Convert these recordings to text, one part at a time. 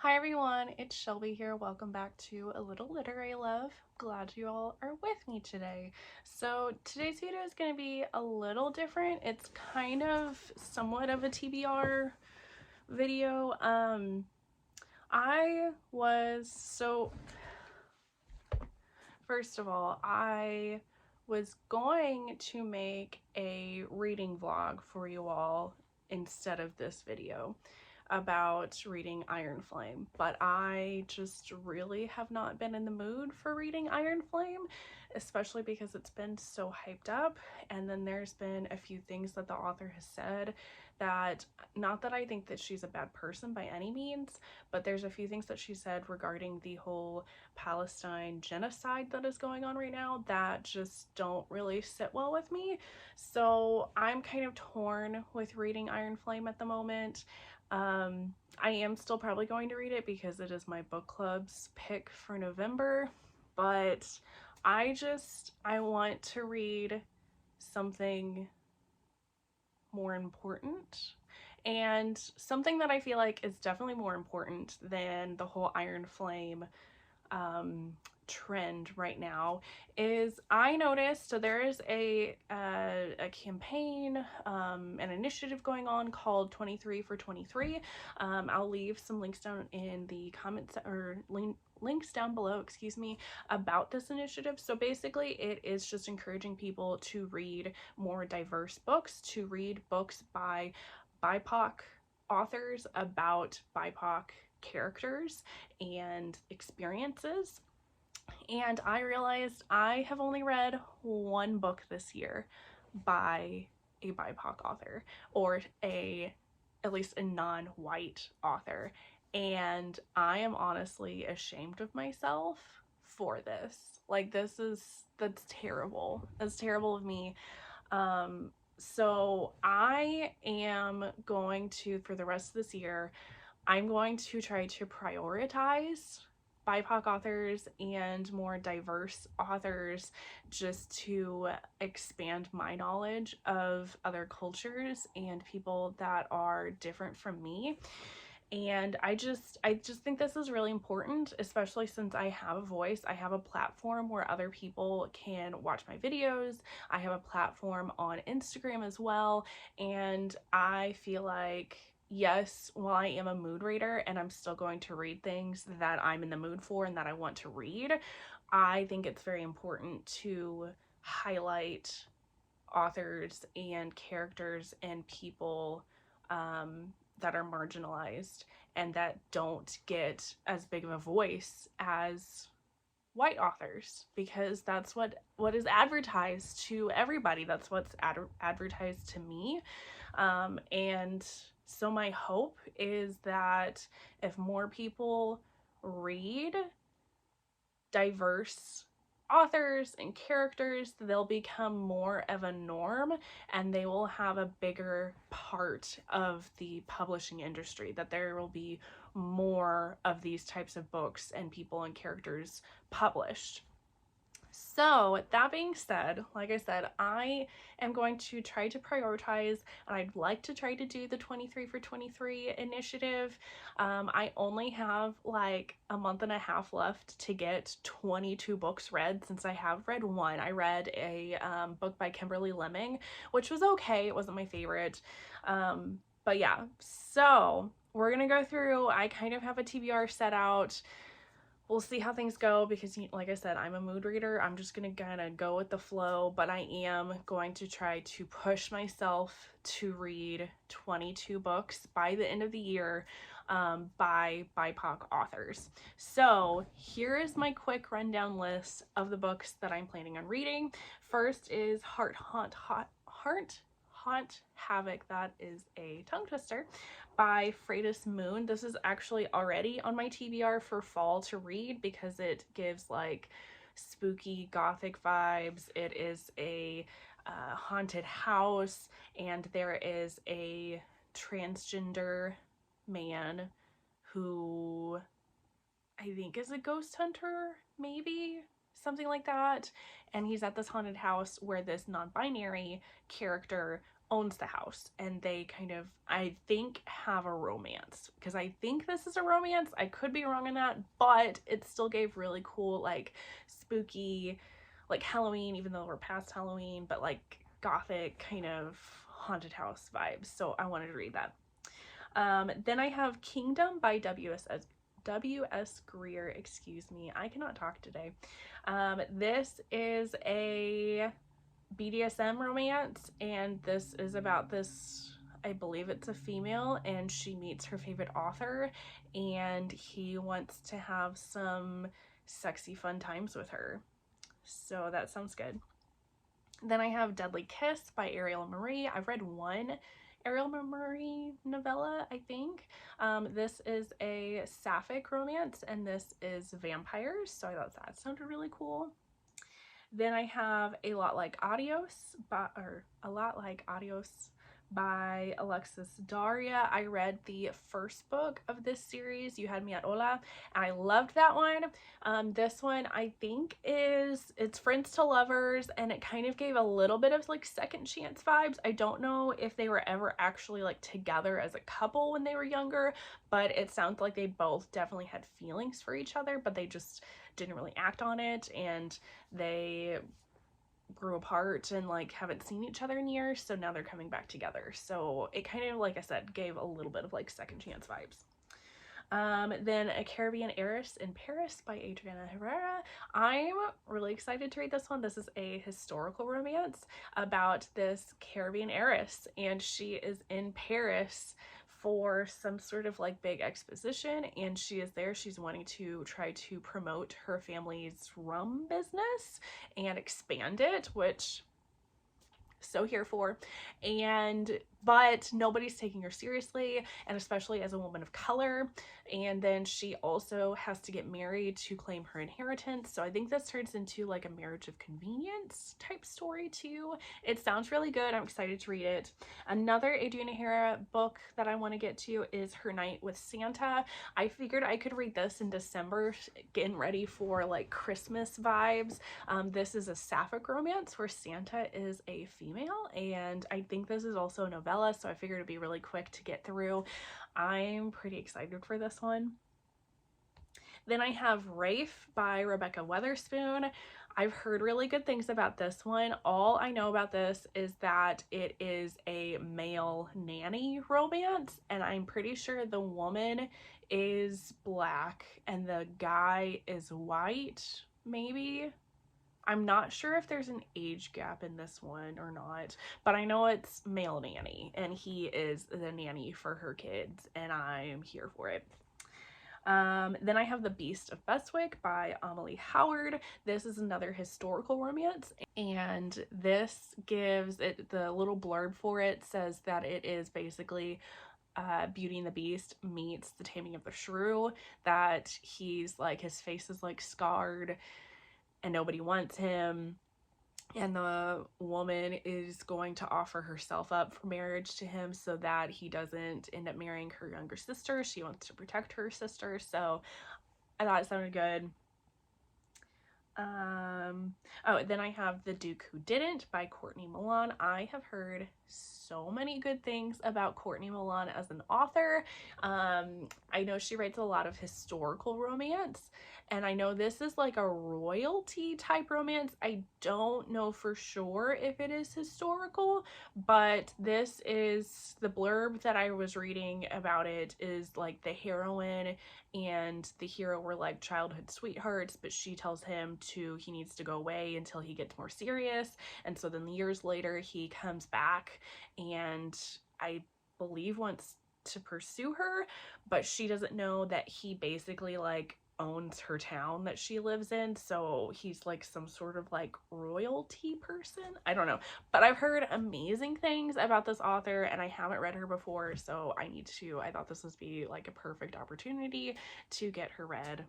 Hi everyone, it's Shelby here. Welcome back to A Little Literary Love. Glad you all are with me today. So today's video is going to be a little different. It's kind of somewhat of a TBR video. First of all, I was going to make a reading vlog for you all instead of this video about reading Iron Flame, but I just really have not been in the mood for reading Iron Flame, especially because it's been so hyped up. And then there's been a few things that the author has said that, not that I think that she's a bad person by any means, but there's a few things that she said regarding the whole Palestine genocide that is going on right now that just don't really sit well with me. So I'm kind of torn with reading Iron Flame at the moment. I am still probably going to read it because it is my book club's pick for November, but I want to read something more important, and something that I feel like is definitely more important than the whole Iron Flame trend right now is, I noticed, so there is a campaign, an initiative going on called 23 for 23. I'll leave some links down in the comments, or links down below, excuse me, about this initiative. So basically it is just encouraging people to read more diverse books, to read books by BIPOC authors about BIPOC characters and experiences. And I realized I have only read one book this year by a BIPOC author, or at least a non-white author, and I am honestly ashamed of myself for this. Like, that's terrible. That's terrible of me. So I am going to, for the rest of this year, I'm going to try to prioritize BIPOC authors and more diverse authors, just to expand my knowledge of other cultures and people that are different from me. And I just think this is really important, especially since I have a voice. I have a platform where other people can watch my videos. I have a platform on Instagram as well, and I feel like, yes, while I am a mood reader and I'm still going to read things that I'm in the mood for and that I want to read, I think it's very important to highlight authors and characters and people that are marginalized and that don't get as big of a voice as white authors, because that's what is advertised to everybody. That's what's advertised to me. And so my hope is that if more people read diverse authors and characters, they'll become more of a norm and they will have a bigger part of the publishing industry, that there will be more of these types of books and people and characters published. So that being said, like I said, I am going to try to prioritize, and I'd like to try to do the 23 for 23 initiative. I only have like a month and a half left to get 22 books read, since I have read one. I read a book by Kimberly Lemming, which was okay. It wasn't my favorite. But yeah, so we're gonna go through. I kind of have a TBR set out. We'll see how things go, because like I said, I'm a mood reader. I'm just gonna kind of go with the flow, but I am going to try to push myself to read 22 books by the end of the year by BIPOC authors. So here is my quick rundown list of the books that I'm planning on reading. First is Heart Haunt Havoc, that is a tongue twister, by Freitas Moon. This is actually already on my TBR for fall to read because it gives like spooky gothic vibes. It is a haunted house, and there is a transgender man who I think is a ghost hunter, maybe something like that, and he's at this haunted house where this non-binary character owns the house, and they kind of, I think, have a romance, because I think this is a romance. I could be wrong on that, but it still gave really cool, like, spooky, like Halloween, even though we're past Halloween, but like gothic kind of haunted house vibes. So I wanted to read that. Then I have Kingdom by W.S. Greer. Excuse me, I cannot talk today. This is a BDSM romance, and this is about this, I believe it's a female, and she meets her favorite author, and he wants to have some sexy fun times with her. So that sounds good. Then I have Deadly Kiss by Ariel Marie. I've read one Ariel Marie novella, I think. This is a sapphic romance, and this is vampires, so I thought that sounded really cool. Then I have A Lot Like Adios by Alexis Daria. I read the first book of this series, You Had Me at Hola, and I loved that one. This one I think it's friends to lovers, and it kind of gave a little bit of like second chance vibes. I don't know if they were ever actually like together as a couple when they were younger, but it sounds like they both definitely had feelings for each other, but they just didn't really act on it, and they grew apart and like haven't seen each other in years, so now they're coming back together. So it kind of, like I said, gave a little bit of like second chance vibes. Then A Caribbean Heiress in Paris by Adriana Herrera. I'm really excited to read this one. This is a historical romance about this Caribbean heiress, and she is in Paris for some sort of like big exposition, and she is there. She's wanting to try to promote her family's rum business and expand it, which so here for, but nobody's taking her seriously, and especially as a woman of color. And then she also has to get married to claim her inheritance, so I think this turns into like a marriage of convenience type story too. It sounds really good. I'm excited to read it. Another Adriana Herrera book that I want to get to is Her Night with Santa. I figured I could read this in December, getting ready for like Christmas vibes. This is a sapphic romance where Santa is a female, and I think this is also a novella, so I figured it'd be really quick to get through. I'm pretty excited for this one. Then I have Rafe by Rebecca Weatherspoon. I've heard really good things about this one. All I know about this is that it is a male nanny romance, and I'm pretty sure the woman is black and the guy is white, maybe. I'm not sure if there's an age gap in this one or not, but I know it's male nanny, and he is the nanny for her kids, and I'm here for it. Then I have The Beast of Bestwick by Amelie Howard. This is another historical romance, and this gives it, the little blurb for it says that it is basically Beauty and the Beast meets The Taming of the Shrew, that he's like, his face is like scarred and nobody wants him, and the woman is going to offer herself up for marriage to him so that he doesn't end up marrying her younger sister. She wants to protect her sister, so I thought it sounded good. Oh, then I have The Duke Who Didnt by Courtney Milan. I have heard so many good things about Courtney Milan as an author. I know she writes a lot of historical romance, and I know this is like a royalty type romance. I don't know for sure if it is historical, but this is, the blurb that I was reading about it is like the heroine and the hero were like childhood sweethearts, but she tells him he needs to go away until he gets more serious, and so then years later he comes back and I believe wants to pursue her, but she doesn't know that he basically like owns her town that she lives in, so he's like some sort of like royalty person. I don't know, but I've heard amazing things about this author, and I haven't read her before, so I thought this would be like a perfect opportunity to get her read.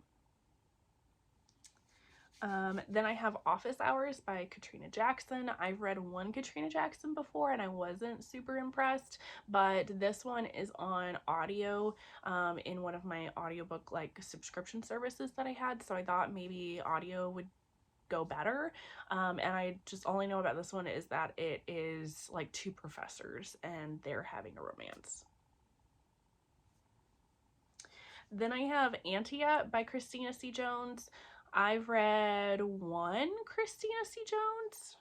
Then I have Office Hours by Katrina Jackson. I've read one Katrina Jackson before and I wasn't super impressed, but this one is on audio in one of my audiobook like subscription services that I had, so I thought maybe audio would go better. And I just, all I know about this one is that it is like two professors and they're having a romance. Then I have AntiAt by Christina C. Jones. I've read one Christina C. Jones.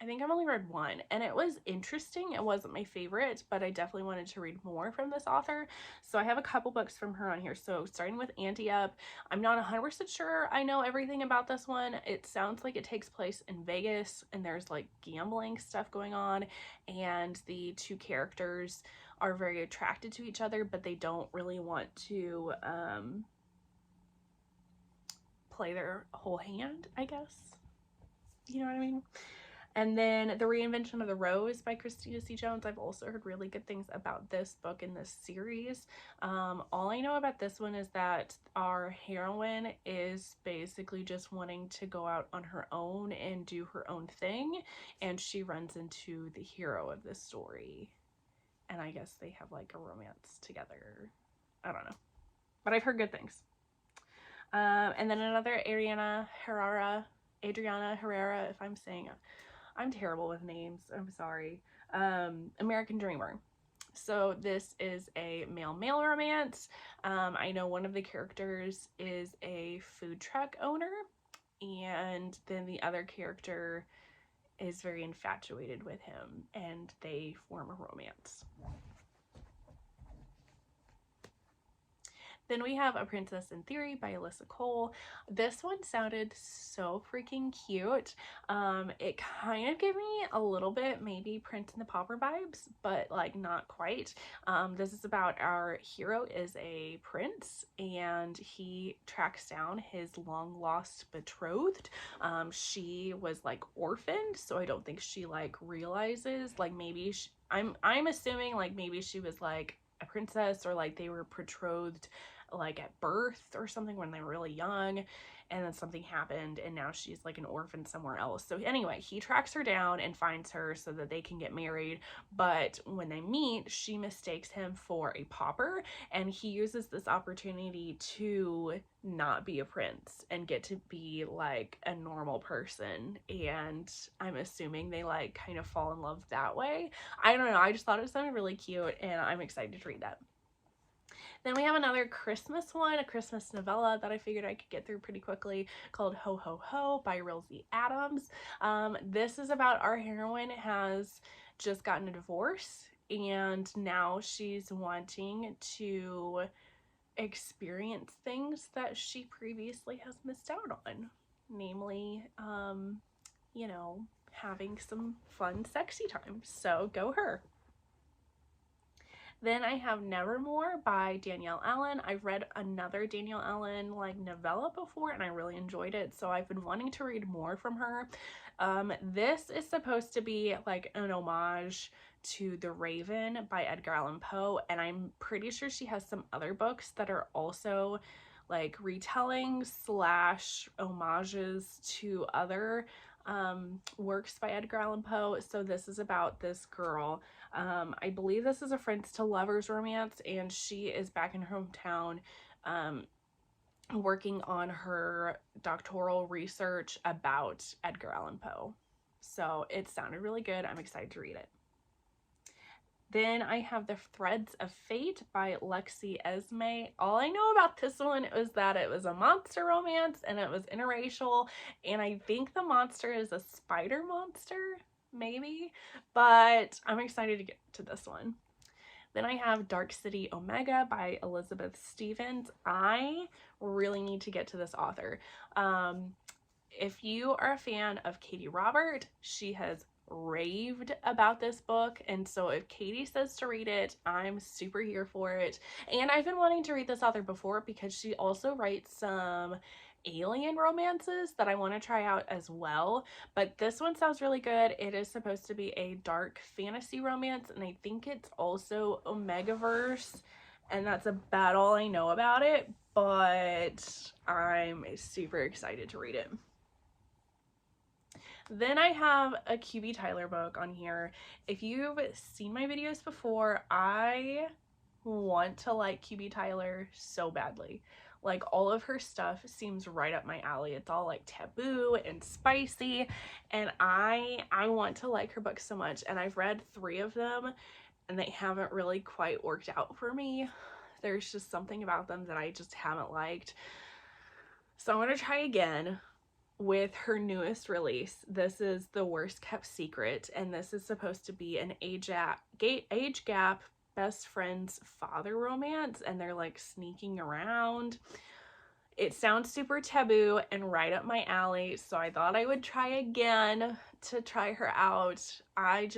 I think I've only read one, and it was interesting. It wasn't my favorite, but I definitely wanted to read more from this author. So I have a couple books from her on here. So starting with AntiAt, I'm not 100% sure I know everything about this one. It sounds like it takes place in Vegas, and there's like gambling stuff going on, and the two characters are very attracted to each other, but they don't really want to play their whole hand, I guess. You know what I mean? And then The Reinvention of the Rose by Christina C. Jones. I've also heard really good things about this book in this series. All I know about this one is that our heroine is basically just wanting to go out on her own and do her own thing, and she runs into the hero of this story. And I guess they have like a romance together. I don't know. But I've heard good things. And then another Adriana Herrera, if I'm saying it. I'm terrible with names. I'm sorry. American Dreamer. So this is a male-male romance. I know one of the characters is a food truck owner, and then the other character is very infatuated with him, and they form a romance. Then we have A Princess in Theory by Alyssa Cole. This one sounded so freaking cute. It kind of gave me a little bit maybe Prince and the Pauper vibes, but like not quite. This is about our hero is a prince, and he tracks down his long lost betrothed. She was like orphaned, so I don't think she like realizes, like maybe I'm assuming like maybe she was like a princess, or like they were betrothed like at birth or something when they were really young, and then something happened and now she's like an orphan somewhere else. So anyway, he tracks her down and finds her so that they can get married, but when they meet, she mistakes him for a pauper, and he uses this opportunity to not be a prince and get to be like a normal person, and I'm assuming they like kind of fall in love that way. I don't know, I just thought it sounded really cute, and I'm excited to read that. Then we have another Christmas one, a Christmas novella that I figured I could get through pretty quickly, called Ho Ho Ho by Rilsey Adams. This is about our heroine has just gotten a divorce, and now she's wanting to experience things that she previously has missed out on. Namely, you know, having some fun, sexy time. So go her. Then I have Nevermore by Danielle Allen. I've read another Danielle Allen like novella before, and I really enjoyed it, so I've been wanting to read more from her. This is supposed to be like an homage to The Raven by Edgar Allan Poe, and I'm pretty sure she has some other books that are also like retellings / homages to other works by Edgar Allan Poe. So this is about this girl. I believe this is a friends to lovers romance, and she is back in her hometown working on her doctoral research about Edgar Allan Poe. So it sounded really good. I'm excited to read it. Then I have The Threads of Fate by Lexi Esme. All I know about this one is that it was a monster romance and it was interracial, and I think the monster is a spider monster, maybe, but I'm excited to get to this one. Then I have Dark City Omega by Elizabeth Stevens. I really need to get to this author. If you are a fan of Katie Robert, she has raved about this book, and so if Katie says to read it, I'm super here for it. And I've been wanting to read this author before because she also writes some alien romances that I want to try out as well, but this one sounds really good. It is supposed to be a dark fantasy romance, and I think it's also Omegaverse, and that's about all I know about it, but I'm super excited to read it. Then I have a QB Tyler book on here. If you've seen my videos before, I want to like QB Tyler so badly. Like, all of her stuff seems right up my alley. It's all like taboo and spicy, and I want to like her books so much. And I've read 3 of them and they haven't really quite worked out for me. There's just something about them that I just haven't liked. So I'm gonna try again with her newest release. This is The Worst Kept Secret, and this is supposed to be an age gap best friend's father romance, and they're like sneaking around. It sounds super taboo and right up my alley, so I thought I would try again to try her out. I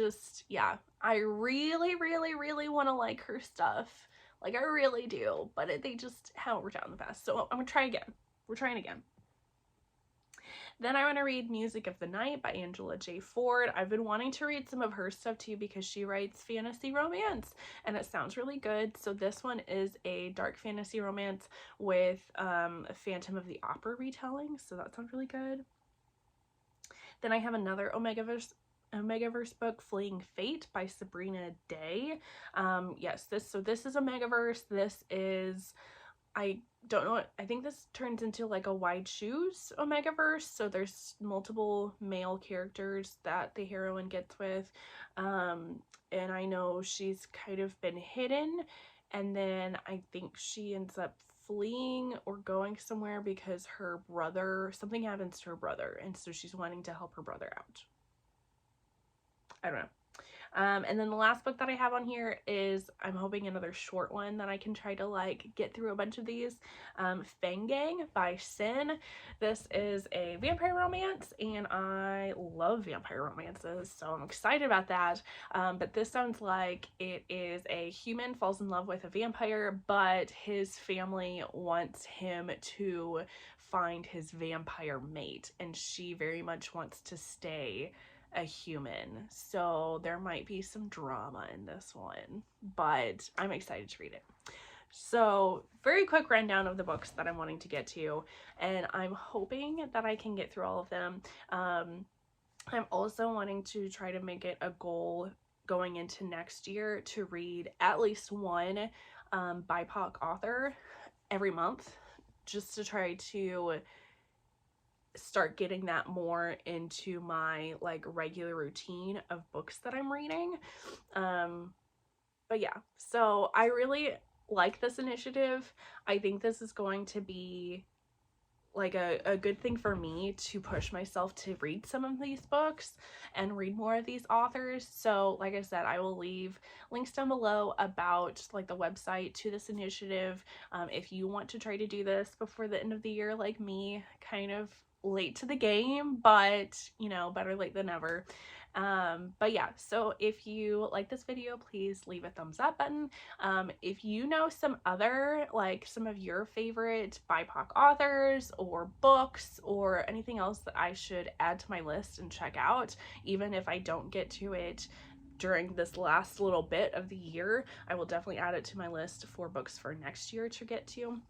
really, really, really want to like her stuff. Like, I really do, but they just haven't worked out in the past. So I'm gonna try again. We're trying again. Then I want to read Music of the Night by Angela J. Ford. I've been wanting to read some of her stuff too because she writes fantasy romance and it sounds really good. So this one is a dark fantasy romance with a Phantom of the Opera retelling. So that sounds really good. Then I have another Omegaverse book, Fleeing Fate by Sabrina Day. Yes, this is Omegaverse. This is, I don't know, I think this turns into like a Wide Shoes Omegaverse, so there's multiple male characters that the heroine gets with, and I know she's kind of been hidden, and then I think she ends up fleeing or going somewhere because her brother, something happens to her brother, and so she's wanting to help her brother out. I don't know. And then the last book that I have on here is, I'm hoping, another short one that I can try to like get through a bunch of these. Fang Gang by Sin. This is a vampire romance, and I love vampire romances, so I'm excited about that. But this sounds like it is a human falls in love with a vampire, but his family wants him to find his vampire mate, and she very much wants to stay a human, so there might be some drama in this one, but I'm excited to read it. So very quick rundown of the books that I'm wanting to get to, and I'm hoping that I can get through all of them. I'm also wanting to try to make it a goal going into next year to read at least one BIPOC author every month, just to try to start getting that more into my like regular routine of books that I'm reading. But yeah, so I really like this initiative. I think this is going to be like a good thing for me to push myself to read some of these books and read more of these authors. So like I said, I will leave links down below about like the website to this initiative. If you want to try to do this before the end of the year, like me, kind of late to the game, but you know, better late than never. But yeah, so if you like this video, please leave a thumbs up button. If you know some other, like some of your favorite BIPOC authors or books or anything else that I should add to my list and check out, even if I don't get to it during this last little bit of the year, I will definitely add it to my list for books for next year to get to.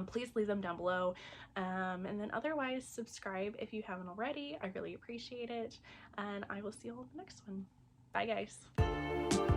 Please leave them down below, and then otherwise subscribe if you haven't already. I really appreciate it, and I will see you all in the next one. Bye guys.